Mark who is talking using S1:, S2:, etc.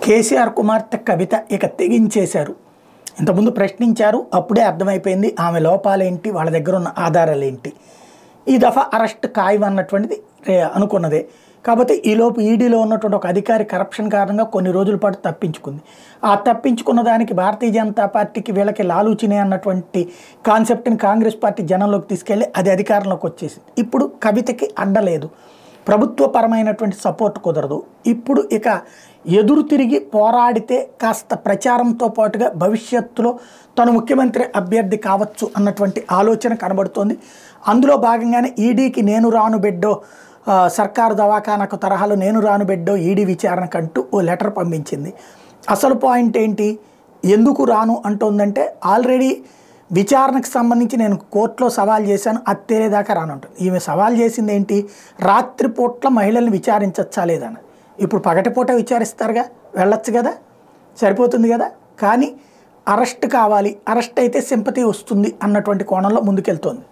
S1: కేసీఆర్ కుమార్తె కవిత ఇక తెగించేశారు. ఇంతకుముందు ప్రశ్నించారు, అప్పుడే అర్థమైపోయింది ఆమె లోపాలేంటి, వాళ్ళ దగ్గర ఉన్న ఆధారాలు ఏంటి. ఈ దఫా అరెస్ట్ ఖాయం అన్నటువంటిది అనుకున్నదే. కాకపోతే ఈలోపు ఈడీలో ఉన్నటువంటి ఒక అధికారి కరప్షన్ కారణంగా కొన్ని రోజుల పాటు తప్పించుకుంది. ఆ తప్పించుకున్న దానికి భారతీయ జనతా పార్టీకి వీళ్ళకి లాలూచినే అన్నటువంటి కాన్సెప్ట్ని కాంగ్రెస్ పార్టీ జనంలోకి తీసుకెళ్ళి అది అధికారంలోకి వచ్చేసింది. ఇప్పుడు కవితకి అండలేదు, ప్రభుత్వపరమైనటువంటి సపోర్ట్ కుదరదు. ఇప్పుడు ఇక ఎదురు తిరిగి పోరాడితే కాస్త ప్రచారంతో పాటుగా భవిష్యత్తులో తను ముఖ్యమంత్రి అభ్యర్థి కావచ్చు అన్నటువంటి ఆలోచన కనబడుతోంది. అందులో భాగంగానే ఈడీకి నేను రాను బిడ్డో, సర్కారు దవాఖానకు తరహాలో నేను రాను బిడ్డో ఈడీ విచారణకంటూ ఓ లెటర్ పంపించింది. అసలు పాయింట్ ఏంటి, ఎందుకు రాను అంటోందంటే ఆల్రెడీ విచారణకు సంబంధించి నేను కోర్టులో సవాల్ చేశాను, అది తేలేదాకా రానుంటుంది. ఈమె సవాల్ చేసింది ఏంటి, రాత్రిపూట్ల మహిళల్ని విచారించచ్చా లేదని. ఇప్పుడు పగటిపూట విచారిస్తారుగా, వెళ్ళొచ్చు కదా, సరిపోతుంది కదా. కానీ అరెస్ట్ కావాలి, అరెస్ట్ అయితే సింపతి వస్తుంది అన్నటువంటి కోణంలో ముందుకెళ్తోంది.